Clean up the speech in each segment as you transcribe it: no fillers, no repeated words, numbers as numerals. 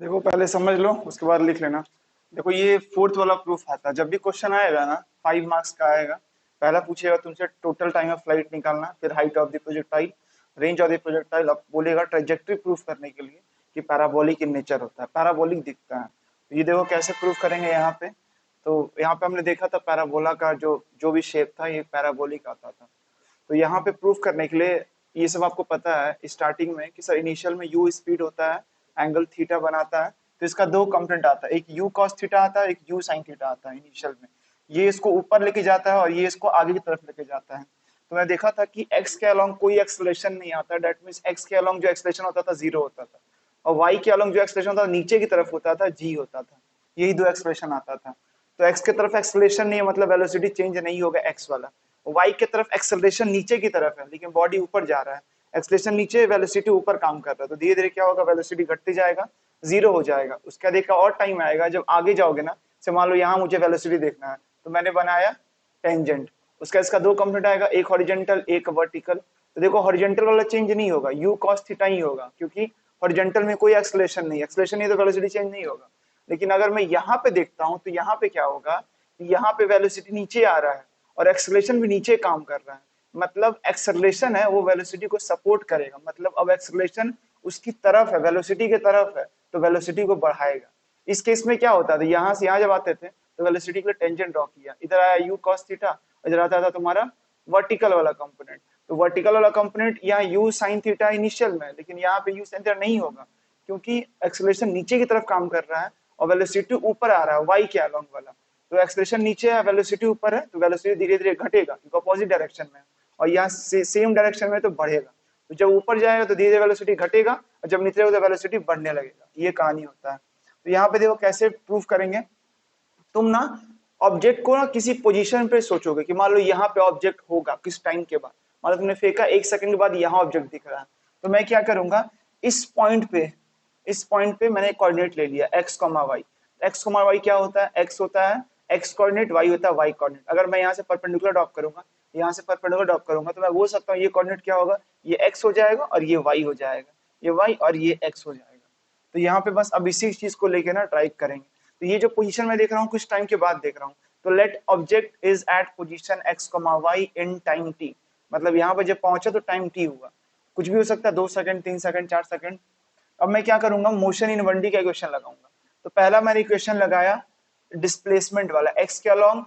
देखो पहले समझ लो उसके बाद लिख लेना। देखो ये फोर्थ वाला प्रूफ आता है, जब भी क्वेश्चन आएगा ना 5 मार्क्स का आएगा। पहला पूछेगा तुमसे टोटल टाइम ऑफ फ्लाइट निकालना, फिर height of the projectile, range of the projectile, अब बोलेगा ट्रेजेक्टरी प्रूफ करने के लिए कि पैराबोलिक इन नेचर होता है, पैराबोलिक दिखता है। तो ये देखो कैसे प्रूफ करेंगे यहाँ पे। तो यहाँ पे हमने देखा था पैराबोला का जो जो भी शेप था ये पैराबोलिक आता था। तो यहाँ पे प्रूफ करने के लिए ये सब आपको पता है स्टार्टिंग में कि सर इनिशियल में यू स्पीड होता है, एंगल थीटा बनाता है। तो इसका दो कंपोनेंट आता है, एक यू कॉस थीटा आता है, एक यू साइन थीटा आता है इनिशियल में। ये इसको ऊपर लेके जाता है और ये इसको आगे की तरफ लेके जाता है। तो मैं देखा था कि एक्स के अलोंग कोई एक्सलेशन नहीं आता, डेट मीन्स एक्स के अलोंग जो एक्सलेशन होता था जीरो होता था, और वाई के अलोंग जो एक्सलेशन होता था नीचे की तरफ होता था जी होता था। यही दो एक्सप्रेशन आता था। तो एक्स की तरफ एक्सलेशन नहीं है मतलब वेलोसिटी चेंज नहीं होगा एक्स वाला। वाई की तरफ एक्सेलरेशन नीचे की तरफ है लेकिन बॉडी ऊपर जा रहा है, एक्सेलरेशन नीचे वेलोसिटी ऊपर काम कर रहा है। तो धीरे धीरे क्या होगा, वेलोसिटी घटते जाएगा, जीरो हो जाएगा। उसका देखा और टाइम आएगा जब आगे जाओगे ना, से मान लो यहाँ मुझे वेलोसिटी देखना है तो मैंने बनाया टेंजेंट, उसका इसका दो कंपोनेंट आएगा, एक हॉरिजेंटल एक वर्टिकल। तो देखो हॉरिजेंटल वाला चेंज नहीं होगा, यू कॉस थीटा ही होगा, क्योंकि हॉरिजेंटल में कोई एक्सेलरेशन नहीं, एक्सेलरेशन नहीं तो वेलोसिटी चेंज नहीं होगा। लेकिन अगर मैं यहाँ पे देखता हूँ तो यहाँ पे क्या होगा, यहाँ पे वेलोसिटी नीचे आ रहा है और एक्सेलरेशन भी नीचे काम कर रहा है। मतलब एक्सेलरेशन है वो वेलोसिटी को सपोर्ट करेगा, मतलब अब एक्सेलरेशन उसकी तरफ है, वेलोसिटी के तरफ है, तो वेलोसिटी को बढ़ाएगा। इस केस में क्या होता था, यहाँ से यहाँ जब आते थे तो वेलोसिटी के लिए टेंजेंट ड्रॉ किया, इधर आया यू कॉस थीटा, इधर आता था तुम्हारा वर्टिकल वाला कंपोनेंट। तो वर्टिकल वाला कंपोनेंट यहाँ यू साइन थीटा इनिशियल में, लेकिन यहाँ पे यू साइन थीटा नहीं होगा क्योंकि एक्सेलरेशन नीचे की तरफ काम कर रहा है और वेलोसिटी ऊपर आ रहा है वाई के अलोंग वाला। तो एक्सेलरेशन नीचे है, वेलोसिटी ऊपर है, तो वेलोसिटी धीरे धीरे घटेगा क्योंकि अपोजिट डायरेक्शन में है, और यहाँ सेम डायरेक्शन में तो बढ़ेगा। तो जब ऊपर जाएगा तो धीरे धीरे वेलोसिटी घटेगा और जब नीचे तो वेलोसिटी बढ़ने लगेगा। ये कहानी होता है। तो यहाँ पे देखो कैसे प्रूफ करेंगे। तुम ना ऑब्जेक्ट को ना किसी पोजीशन पे सोचोगे कि मान लो यहाँ पे ऑब्जेक्ट होगा किस टाइम के बाद, मान लो तुमने फेंका 1 सेकंड के बाद यहाँ ऑब्जेक्ट दिख रहा है। तो मैं क्या करूंगा, इस पॉइंट पे मैंने कोऑर्डिनेट ले लिया x comma y. X comma y क्या होता है, एक्स होता है एक्स कोऑर्डिनेट, वाई होता है वाई कोऑर्डिनेट। अगर मैं यहाँ से परपेंडिकुलर ड्रॉप करूंगा, यहाँ से परपेंडिकुलर ड्रॉप करूंगा, तो मैं बोल सकता हूँ ये कोऑर्डिनेट क्या होगा, ये एक्स हो जाएगा और ये वाई हो जाएगा, ये वाई और ये एक्स हो जाएगा। तो यहाँ पे बस अब इसी चीज को लेके ना ट्राई करेंगे। तो ये जो पोजीशन मैं देख रहा हूँ कुछ टाइम के बाद देख रहा हूँ, तो let object is at position x y in time t, मतलब यहाँ पे जब पहुंचा तो टाइम टी हुआ, कुछ भी हो सकता है, 2 सेकंड 3 सेकंड 4 सेकंड। अब मैं क्या करूंगा, मोशन इन 1D का इक्वेशन लगाऊंगा। तो पहला मैंने इक्वेशन लगाया डिस्प्लेसमेंट वाला, एक्स के अलोंग,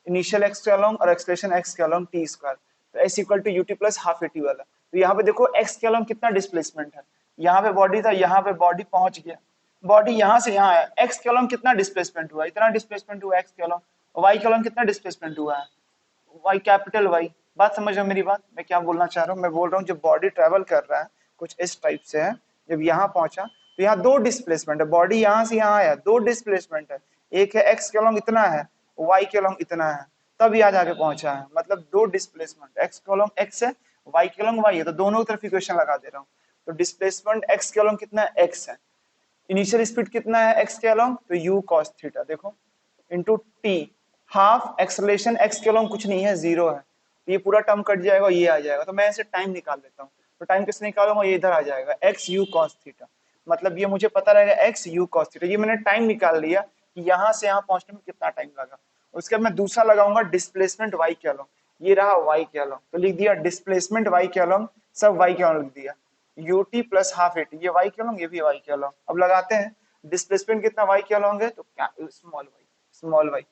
इनिशियल एक्स के अलोंग और एक्सप्रेशन एक्स के अलोंग टी स्क्वायर, तो s equal to u t plus half a t वाला। तो यहाँ पे देखो एक्स के अलोंग कितना डिस्प्लेसमेंट है, यहाँ पे बॉडी था, यहाँ पे बॉडी पहुंच गया, बॉडी यहाँ से यहाँ आया, एक्स के अलोंग कितना डिस्प्लेसमेंट हुआ, इतना डिस्प्लेसमेंट हुआ एक्स के अलोंग। वाई के अलोंग कितना डिस्प्लेसमेंट हुआ है, वाई कैपिटल वाई। बात समझ रहे हो मेरी बात, मैं क्या बोलना चाह रहा हूँ, मैं बोल रहा हूँ जब बॉडी ट्रेवल कर रहा है कुछ इस टाइप से है, जब यहाँ पहुंचा तो यहाँ दो डिस्प्लेसमेंट है, बॉडी यहाँ से यहाँ आया, दो डिस्प्लेसमेंट है, एक है एक्स के अलोंग इतना है, वाई के अलोंग इतना है, तब यहाँ जाके पहुंचा है, मतलब दो डिस्प्लेसमेंट, एक्स के अलोंग एक्स है, वाई के अलोंग वाई है, तो दोनों तरफ इक्वेशन लगा दे रहा हूँ। तो डिस्प्लेसमेंट एक्स के अलोंग कितना है, एक्स है, इनिशियल स्पीड कितना है एक्स के अलोंग, तो यू कॉस थीटा देखो into T, half acceleration x के अलोंग कुछ नहीं है, जीरो है, तो ये पूरा टर्म कट जाएगा, ये आ जाएगा। तो मैं इसे टाइम निकाल लेता हूँ, तो टाइम किससे निकालूंगा, ये इधर आ जाएगा एक्स यू कॉस थीटा, मतलब ये मुझे पता रहेगा एक्स यू कॉस थीटा। ये मैंने टाइम निकाल लिया कि यहाँ से यहाँ पहुंचने में कितना टाइम लगा। उसके बाद मैं दूसरा लगाऊंगा डिस्प्लेसमेंट वाई के अलोंग, ये रहा वाई के अलोंग, तो लिख दिया डिस्प्लेसमेंट वाई के अलोंग, सब वाई के अलोंग लिख दिया, यूटी प्लस हाफ एटी, ये वाई के अलोंग ये भी वाई के अलोंग। अब लगाते हैं डिस्प्लेसमेंट कितना वाई के अलोंग है, तो क्या small y, small y,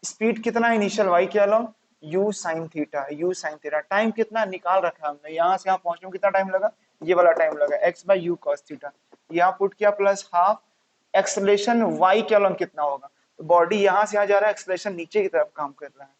speed कितना इनिशियल वाई के along, u sine theta, u sine theta, time कितना निकाल रखा है हमने, यहाँ से यहाँ पहुंचने में कितना टाइम लगा, ये वाला टाइम लगा x by you cos theta, यहाँ पुट किया प्लस हाफ एक्सलेशन वाई के अलोंग कितना होगा, तो बॉडी यहाँ से यहाँ जा रहा है, एक्सलेशन नीचे की तरफ काम कर रहा है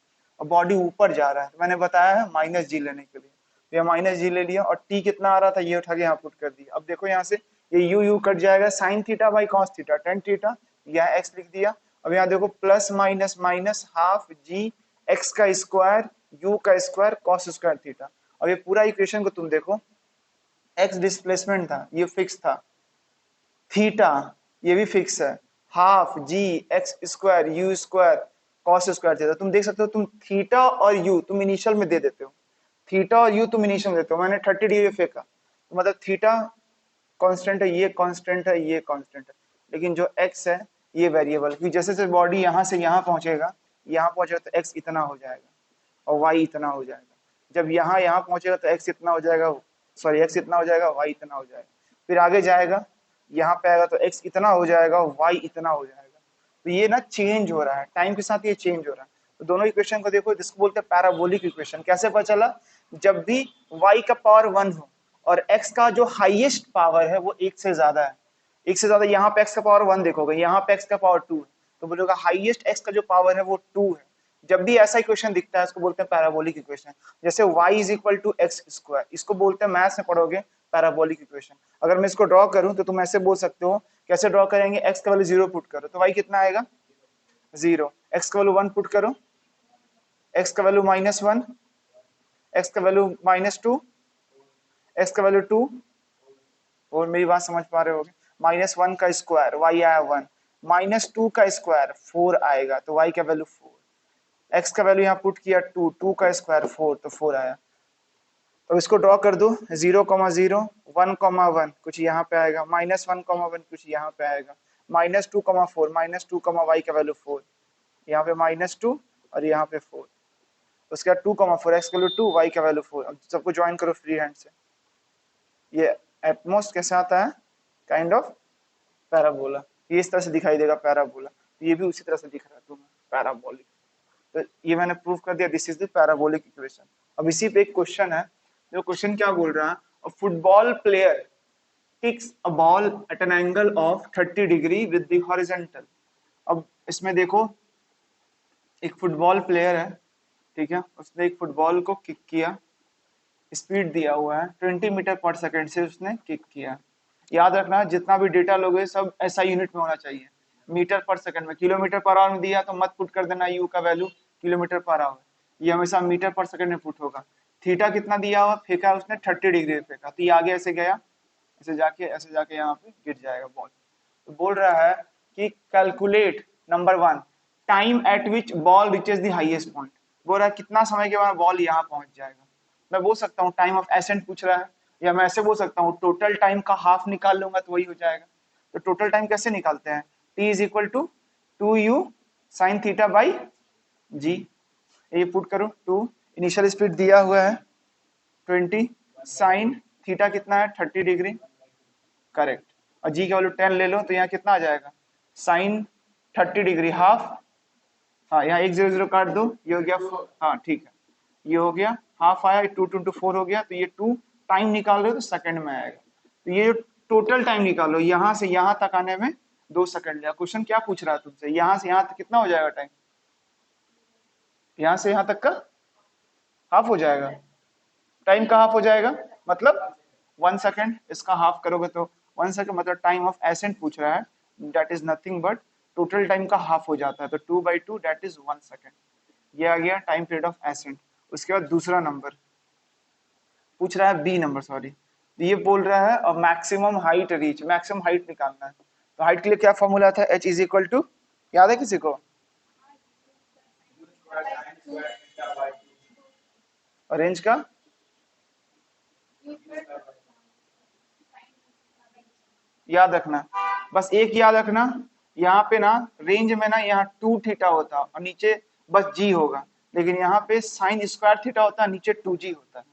और बॉडी ऊपर जा रहा है, तो मैंने बताया है माइनस जी लेने के लिए, तो ये माइनस जी ले लिया और टी कितना आ रहा था ये उठा के यहाँ पुट कर दिया। अब देखो यहाँ से ये यू यू कट जाएगा, sign theta by cos theta, tan theta, यहाँ एक्स लिख दिया। अब यहाँ देखो plus minus minus half g x का स्क्वायर यू का स्क्वायर कॉस स्क्वायर थीटा। अब ये पूरा इक्वेशन को तुम देखो, एक्स डिस्प्लेसमेंट था ये फिक्स था, थीटा ये भी फिक्स है, half g x square u square cos square theta. तुम देख सकते हो, तुम थीटा और यू तुम इनिशियल में दे देते हो, थीटा और यू तुम इनिशियल में देते हो, मैंने 30 डिग्री फेंका, तो मतलब थीटा कांस्टेंट है, ये कांस्टेंट है, ये कांस्टेंट है, लेकिन जो x है ये वेरिएबल, क्योंकि जैसे जैसे बॉडी यहाँ से यहाँ पहुंचेगा तो x इतना हो जाएगा और y इतना हो जाएगा। जब यहाँ यहाँ पहुंचेगा तो x इतना हो जाएगा, सॉरी x इतना हो जाएगा, y इतना हो जाएगा। फिर आगे जाएगा, यहाँ पे आएगा तो x इतना हो जाएगा, y इतना हो जाएगा। तो ये ना चेंज हो रहा है, टाइम के साथ ये चेंज हो रहा है। तो दोनों इक्वेशन को देखो, जिसको बोलते हैं पैराबोलिक इक्वेशन। कैसे पता चला? जब भी y का पावर 1 हो और x का जो हाईएस्ट पावर है वो 1 से ज्यादा है, 1 से ज्यादा, यहाँ पे x का पावर 1 देखोगे, यहाँ पे x का पावर 2 है, तो बोलोगा हाईएस्ट x का जो पावर है वो 2 है। जब भी ऐसा इक्वेशन दिखता है इसको बोलते हैं पैराबोलिक इक्वेशन। जैसे y is equal to x square, इसको बोलते हैं, मैथ्स में पढ़ोगे, पैराबोलिक इक्वेशन। अगर मैं इसको ड्रॉ करूं तो तुम ऐसे बोल सकते हो, कैसे ड्रॉ करेंगे? x का वैल्यू 0 पुट करो तो y कितना आएगा? 0। x का वैल्यू 1 पुट करो, x का वैल्यू -1, x का वैल्यू -2, x का वैल्यू 2, और मेरी बात समझ पा रहे होगे? -1 का स्क्वायर y आया 1, -2 का स्क्वायर 4 आएगा, तो y का वैल्यू 4। x का वैल्यू यहाँ पुट किया 2, 2 का स्क्वायर 4, तो 4 आया। तो इसको ड्रॉ कर दो, 0, 0, 1, 1 कुछ यहाँ पे आएगा, -1, 1 कुछ यहाँ पे आएगा, -2, 4, -2, y का वैल्यू 4, यहाँ पे -2 और यहाँ पे 4। उसके बाद 2, 4, x का वैल्यू 2, y का वैल्यू 4। अब सबको ज्वाइन करो फ्री हैंड से। ये एटमोस्ट कैसे आता है? Kind of parabola. ये इस तरह से दिखाई देगा पैराबोला, ये भी उसी तरह से दिख रहा है तुम्हें, पैराबोलिक। तो ये मैंने प्रूव कर दिया, this is the parabolic equation. अब इसी पे एक क्वेश्चन है, जो क्वेश्चन क्या बोल रहा है? A football player kicks a ball at an angle of 30 degree with the horizontal. अब इसमें देखो, एक फुटबॉल प्लेयर है, ठीक है, उसने एक फुटबॉल को किक किया, स्पीड दिया हुआ है 20 मीटर पर सेकंड से उसने किक किया। याद रखना, जितना भी डेटा लोगे सब ऐसा यूनिट में होना चाहिए, मीटर पर सेकंड में। किलोमीटर पर आवर में दिया तो मत पुट कर देना यू का वैल्यू किलोमीटर पर आवर, ये हमेशा मीटर पर सेकंड में पुट होगा। थीटा कितना दिया हुआ, फेंका उसने 30 डिग्री फेंका, तो ये आगे ऐसे गया, ऐसे जाके यहाँ पे गिर जाएगा बॉल। तो बोल रहा है कि calculate number 1 time eight which ball reaches the highest point. बोल रहा है कितना समय के बाद बॉल यहाँ पहुंच जाएगा। मैं बोल सकता हूँ टाइम ऑफ एसेंट पूछ रहा है, या मैं ऐसे बोल सकता हूँ टोटल टाइम का हाफ निकाल लूंगा तो वही हो जाएगा। तो टोटल टाइम कैसे निकालते हैं? t is equal to 2u sine theta by g। ये पुट करो, 2 इनिशियल स्पीड दिया हुआ है 20, साइन थीटा कितना है 30 डिग्री, करेक्ट, और g का वैल्यू 10 ले लो, तो यहाँ कितना आ जाएगा? साइन 30 डिग्री हाफ, हाँ यहाँ 1 0 0 काट दो, ये हो गया, हाँ ठीक है, ये हो गया हाफ आया, 2 2 4 हो गया, तो ये 2 टाइम निकाल रहे हो तो सेकंड में आएगा। तो ये जो टोटल टाइम निकालो, यहाँ से यहाँ तक आने में 2 सेकंड लिया। क्वेश्चन क्या पूछ रहा है तुमसे? यहाँ से यहाँ तक कितना हो जाएगा टाइम? यहाँ से यहाँ तक का हाफ हो जाएगा, टाइम का हाफ हो जाएगा, मतलब 1 सेकंड, इसका हाफ करोगे तो 1 सेकंड, मतलब टाइम ऑफ एसेंट पूछ रहा है, that is nothing but total time का हाफ हो जाता है, तो 2/2 दैट इज 1 सेकंड। ये आ गया टाइम पीरियड ऑफ एसेंट। उसके बाद दूसरा नंबर पूछ रहा है, बी नंबर, सॉरी, ये बोल रहा है और maximum height reach, maximum height निकालना है। तो हाइट के लिए क्या फॉर्मूला था? h इज इक्वल टू, याद है किसी को? और रेंज का याद रखना, बस एक याद रखना, यहाँ पे ना रेंज में ना यहाँ 2 थीटा होता और नीचे बस g होगा, लेकिन यहाँ पे साइन स्क्वायर थीटा होता है, नीचे 2g होता है।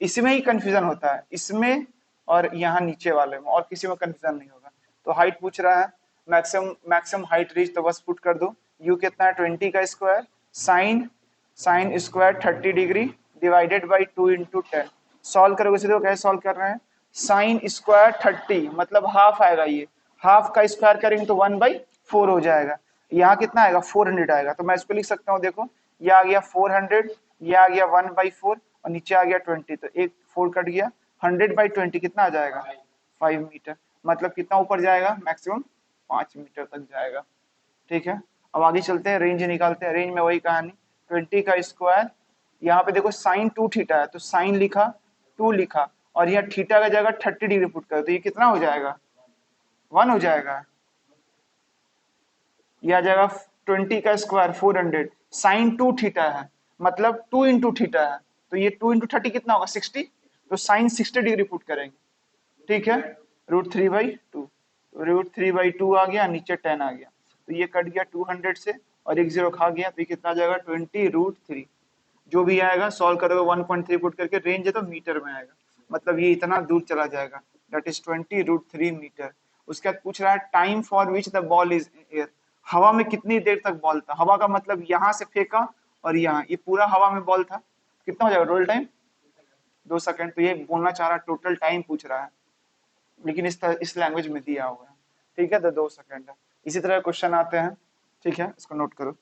इसमें ही कंफ्यूजन होता है, इसमें और यहाँ नीचे वाले में, और किसी में कंफ्यूजन नहीं होगा। तो हाइट पूछ रहा है, मैक्सिमम हाइट रीच, तो बस पुट कर दो, u कितना है 20 का square sine square 30 degree divided by 2 into 10। Solve करोगे सीधे, कैसे सॉल्व कर रहे हैं? साइन स्क्वायर 30 मतलब हाफ आएगा, ये हाफ का स्क्वायर करेंगे तो 1/4 हो जाएगा। यहाँ कितना आएगा? 400 आएगा। तो मैं इसको लिख सकता हूँ, देखो ये आ गया 400, ये आ गया 1/4 और नीचे आ गया 20, तो एक 4 कट गया, 100/20 कितना आ जाएगा? 5 मीटर। मतलब कितना ऊपर जाएगा? मैक्सिमम 5 मीटर तक जाएगा। ठीक है, अब आगे चलते हैं, रेंज निकालते हैं। रेंज में वही कहानी, 20 का स्क्वायर, यहाँ पे देखो साइन 2 थीटा है तो साइन लिखा, 2 लिखा, और यहाँ थीटा का जगह 30 डिग्री पुट कर, तो ये कितना हो जाएगा? 1 हो जाएगा। यह आ जाएगा 20 का स्क्वायर 400, साइन 2 थीटा है मतलब 2 इंटू थीटा है, तो ये 2 इंटू 30 कितना होगा? 60, तो साइन 60 डिग्री पुट करेंगे। ठीक है, √3/2, √3/2 आ गया, नीचे 10 आ गया, तो ये कट गया 200 से और एक जीरो खा गया, तो ये कितना आ जाएगा 20√3। जो भी आएगा सॉल्व करोगे 1.3 पुट करके, रेंज है तो मीटर में आएगा, मतलब ये इतना दूर चला जाएगा, दैट इज 20√3 मीटर। उसके बाद पूछ रहा है time for which the ball is air, हवा में कितनी देर तक बॉल था। हवा का मतलब यहाँ से फेंका और यहाँ, ये पूरा हवा में बॉल था, कितना हो जाएगा रोल टाइम 2 सेकंड। तो ये बोलना चाह रहा है टोटल टाइम पूछ रहा है, लेकिन इस लैंग्वेज में दिया हुआ है, ठीक है, तो 2 सेकंड है। इसी तरह क्वेश्चन आते हैं, ठीक है, इसको नोट करो।